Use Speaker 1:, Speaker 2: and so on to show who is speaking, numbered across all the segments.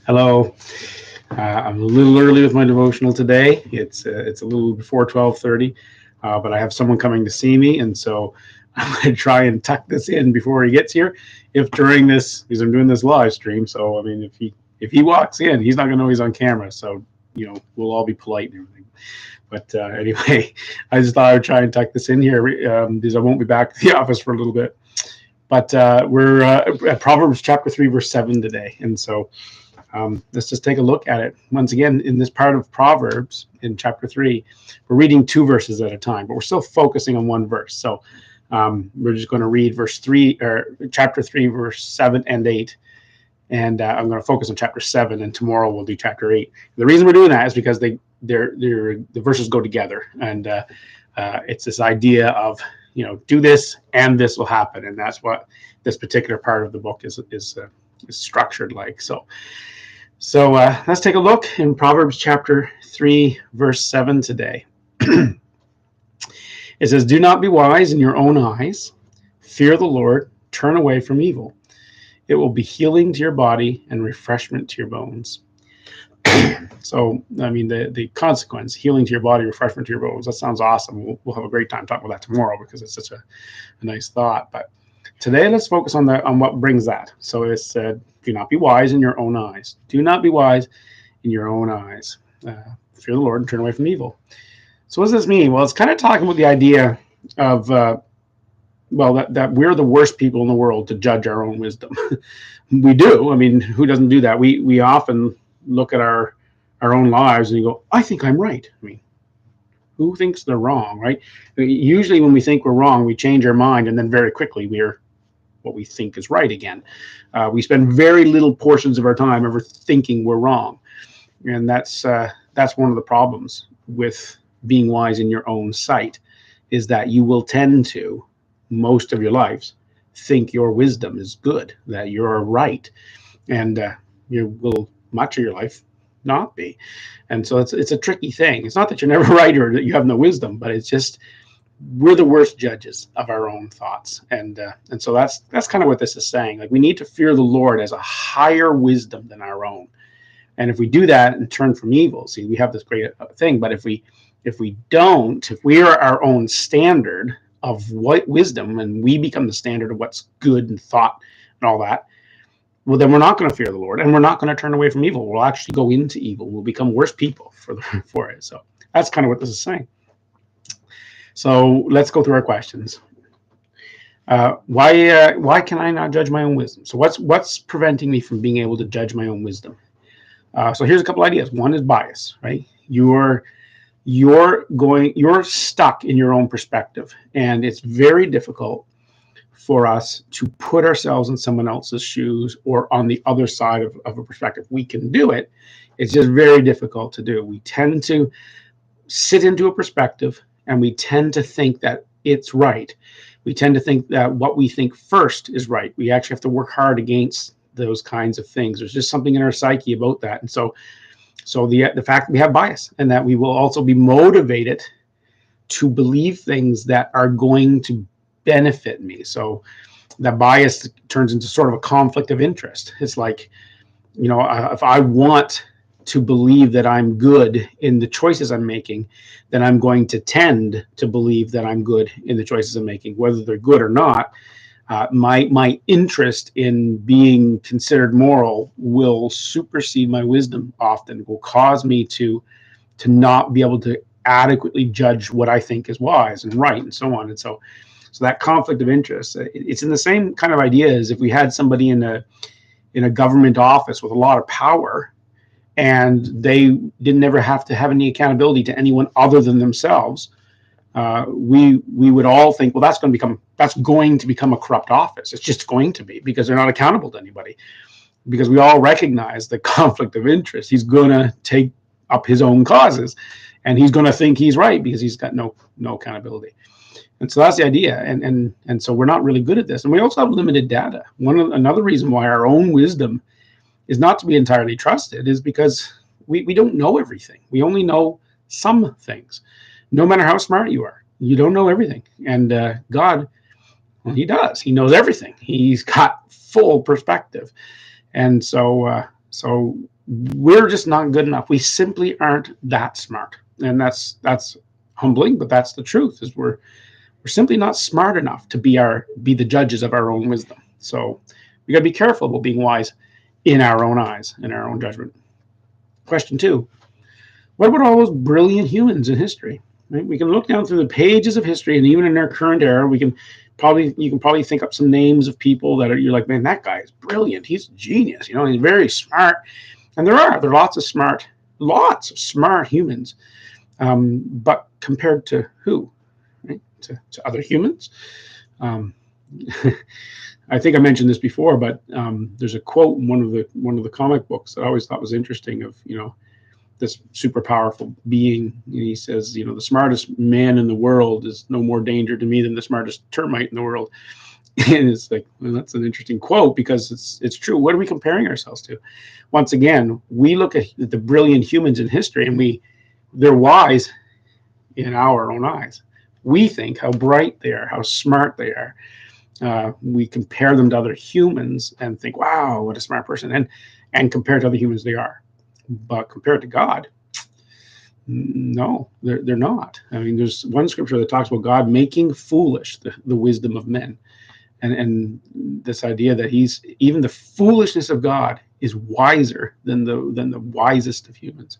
Speaker 1: Hello. I'm a little early with my devotional today. It's a little before 12:30, but I have someone coming to see me, and so I'm going to try and tuck this in before he gets here. If during this, because I'm doing this live stream, so I mean, if he walks in, he's not going to know he's on camera. So we'll all be polite and everything. But anyway, I just thought I would try and tuck this in here because I won't be back to the office for a little bit. But we're at Proverbs chapter 3, verse 7 today, and so. Let's just take a look at it. Once again, in this part of Proverbs, in chapter 3, we're reading two verses at a time, but we're still focusing on one verse. So we're just going to read verse 3, or chapter 3, verse 7 and 8. And I'm going to focus on chapter 7, and tomorrow we'll do chapter 8. The reason we're doing that is because the verses go together. And it's this idea of, do this and this will happen. And that's what this particular part of the book is structured like. So let's take a look in Proverbs chapter 3, verse 7 today. It says, "Do not be wise in your own eyes. Fear the Lord. Turn away from evil. It will be healing to your body and refreshment to your bones." So, I mean, the consequence, healing to your body, refreshment to your bones, that sounds awesome. We'll have a great time talking about that tomorrow because it's such a nice thought. But today, let's focus on what brings that. So it said, "Do not be wise in your own eyes. Do not be wise in your own eyes. Fear the Lord and turn away from evil." So what does this mean? Well, it's kind of talking about the idea of, that we're the worst people in the world to judge our own wisdom. We do. I mean, who doesn't do that? We often look at our own lives and you go, "I think I'm right." I mean, who thinks they're wrong, right? Usually when we think we're wrong, we change our mind, and then very quickly we're what we think is right again. We spend very little portions of our time ever thinking we're wrong, and that's one of the problems with being wise in your own sight, is that you will tend to, most of your lives, think your wisdom is good, that you're right, and you will much of your life not be. And so it's a tricky thing. It's not that you're never right or that you have no wisdom, but it's just we're the worst judges of our own thoughts, and so that's kind of what this is saying. Like, we need to fear the Lord as a higher wisdom than our own, and if we do that and turn from evil, see, we have this great thing. But if we don't, if we are our own standard of what wisdom, and we become the standard of what's good and thought and all that, well, then we're not going to fear the Lord, and we're not going to turn away from evil. We'll actually go into evil. We'll become worse people for it. So that's kind of what this is saying. So let's go through our questions. Why can I not judge my own wisdom? So what's preventing me from being able to judge my own wisdom? So here's a couple ideas. One is bias, right? You're stuck in your own perspective, and it's very difficult for us to put ourselves in someone else's shoes or on the other side of a perspective. We can do it. It's just very difficult to do. We tend to sit into a perspective, and we tend to think that it's right. We tend to think that what we think first is right. We actually have to work hard against those kinds of things. There's just something in our psyche about that. And so the fact that we have bias, and that we will also be motivated to believe things that are going to benefit me. So that bias turns into sort of a conflict of interest. It's like, if I want to believe that I'm good in the choices I'm making, then I'm going to tend to believe that I'm good in the choices I'm making, whether they're good or not. My interest in being considered moral will supersede my wisdom. Often will cause me to not be able to adequately judge what I think is wise and right, and so on. And so that conflict of interest, it's in the same kind of idea as if we had somebody in a government office with a lot of power, and they didn't ever have to have any accountability to anyone other than themselves. We would all think, well, that's going to become a corrupt office. It's just going to be, because they're not accountable to anybody. Because we all recognize the conflict of interest. He's going to take up his own causes, and he's going to think he's right because he's got no accountability. And so that's the idea. And so we're not really good at this. And we also have limited data. Another reason why our own wisdom is not to be entirely trusted is because we don't know everything. We only know some things. No matter how smart you are, you don't know everything. And God, well, he does. He knows everything. He's got full perspective. And so we're just not good enough. We simply aren't that smart, and that's humbling, but that's the truth. Is we're simply not smart enough to be the judges of our own wisdom. So we got to be careful about being wise in our own eyes, in our own judgment. Question two: what about all those brilliant humans in history? Right? We can look down through the pages of history, and even in our current era, you can probably think up some names of people that you're like, man, that guy is brilliant. He's a genius. He's very smart. And there are lots of smart humans. But compared to who? Right? To other humans. Um, I think I mentioned this before, but there's a quote in one of the comic books that I always thought was interesting. Of this super powerful being, and he says, the smartest man in the world is no more danger to me than the smartest termite in the world. And it's like, well, that's an interesting quote, because it's true. What are we comparing ourselves to? Once again, we look at the brilliant humans in history, and they're wise in our own eyes. We think how bright they are, how smart they are. We compare them to other humans and think, wow, what a smart person. And compared to other humans, they are. But compared to God, no, they're not. I mean, there's one scripture that talks about God making foolish the wisdom of men. And this idea that even the foolishness of God is wiser than the wisest of humans.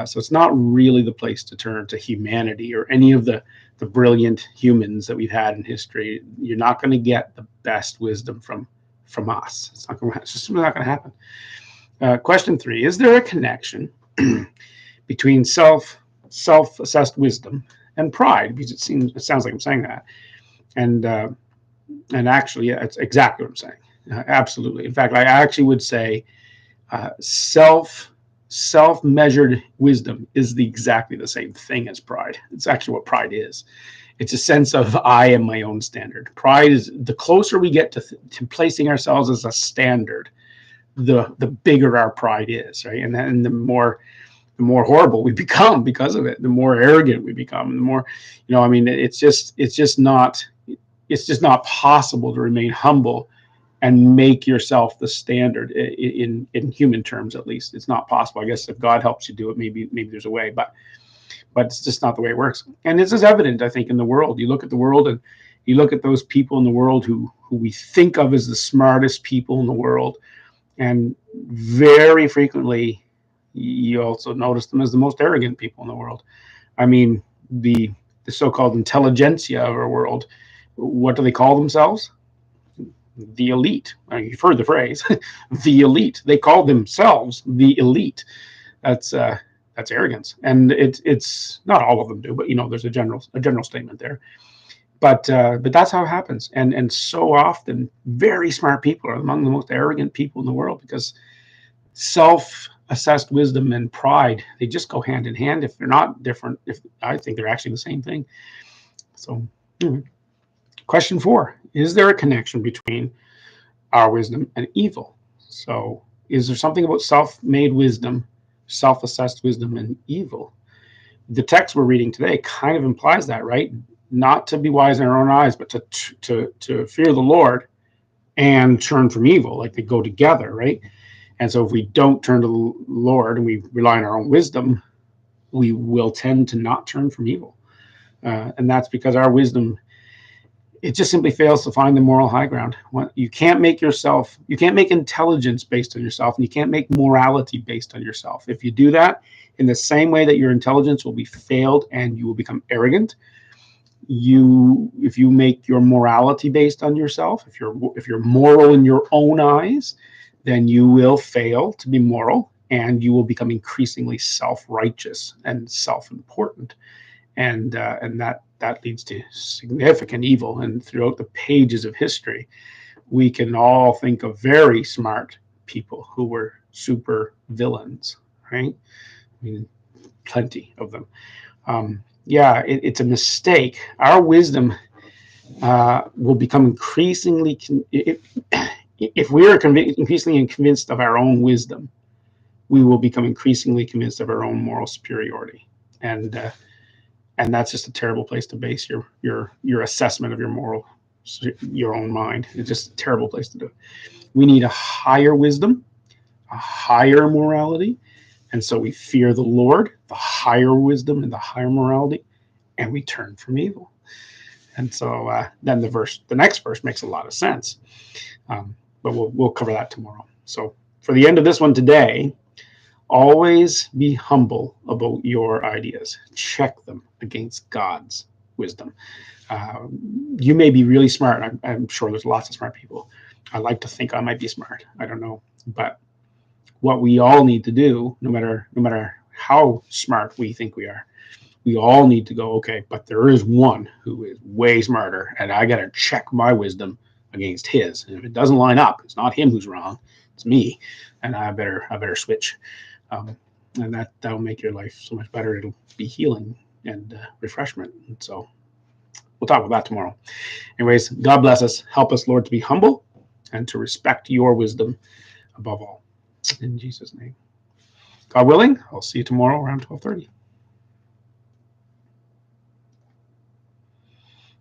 Speaker 1: So it's not really the place to turn to humanity or any of the brilliant humans that we've had in history. You're not going to get the best wisdom from us. It's just not going to happen. Question three: is there a connection between self-assessed wisdom and pride? Because it sounds like I'm saying that, and actually, yeah, it's exactly what I'm saying. Absolutely. In fact, I actually would say self-measured wisdom is exactly the same thing as pride. It's actually what pride is. It's a sense of I am my own standard. Pride is the closer we get to placing ourselves as a standard, the bigger our pride is, right? And then the more horrible we become because of it, the more arrogant we become, the more, I mean, it's just not possible to remain humble and make yourself the standard in human terms. At least it's not possible. I guess if God helps you do it, maybe there's a way, but it's just not the way it works. And this is evident, I think, in the world. You look at the world, and you look at those people in the world who we think of as the smartest people in the world, and very frequently you also notice them as the most arrogant people in the world. I mean, the so-called intelligentsia of our world, what do they call themselves? The elite. You've heard the phrase, the elite. They call themselves the elite. That's arrogance, and it's not all of them do, but there's a general statement there. But that's how it happens, and so often very smart people are among the most arrogant people in the world, because self-assessed wisdom and pride, they just go hand in hand. If they're not different, if I think they're actually the same thing. So. Question 4: is there a connection between our wisdom and evil? So is there something about self-made wisdom, self-assessed wisdom, and evil? The text we're reading today kind of implies that, right? Not to be wise in our own eyes, but to fear the Lord and turn from evil. Like they go together, right? And so if we don't turn to the Lord and we rely on our own wisdom, we will tend to not turn from evil. And that's because our wisdom, it just simply fails to find the moral high ground. You can't make intelligence based on yourself, and you can't make morality based on yourself. If you do that, in the same way that your intelligence will be failed and you will become arrogant, if you make your morality based on yourself, if you're moral in your own eyes, then you will fail to be moral, and you will become increasingly self-righteous and self-important, and that leads to significant evil. And throughout the pages of history, we can all think of very smart people who were super villains, right? I mean, plenty of them. It's a mistake. Our wisdom will become increasingly, if we are increasingly convinced of our own wisdom, we will become increasingly convinced of our own moral superiority. And that's just a terrible place to base your assessment of your own mind. It's just a terrible place to do it. We need a higher wisdom, a higher morality. And so we fear the Lord, the higher wisdom and the higher morality, and we turn from evil. And so then the next verse makes a lot of sense. But we'll cover that tomorrow. So for the end of this one today, always be humble about your ideas. Check them against God's wisdom. You may be really smart. I'm sure there's lots of smart people. I like to think I might be smart. I don't know. But what we all need to do, no matter how smart we think we all need to go, okay, but there is one who is way smarter, and I got to check my wisdom against his. And if it doesn't line up, it's not him who's wrong, it's me, and I better switch. And that'll make your life so much better. It'll be healing and refreshment. And so we'll talk about that tomorrow. Anyways, God bless us. Help us, Lord, to be humble and to respect your wisdom above all. In Jesus' name. God willing, I'll see you tomorrow around 12:30.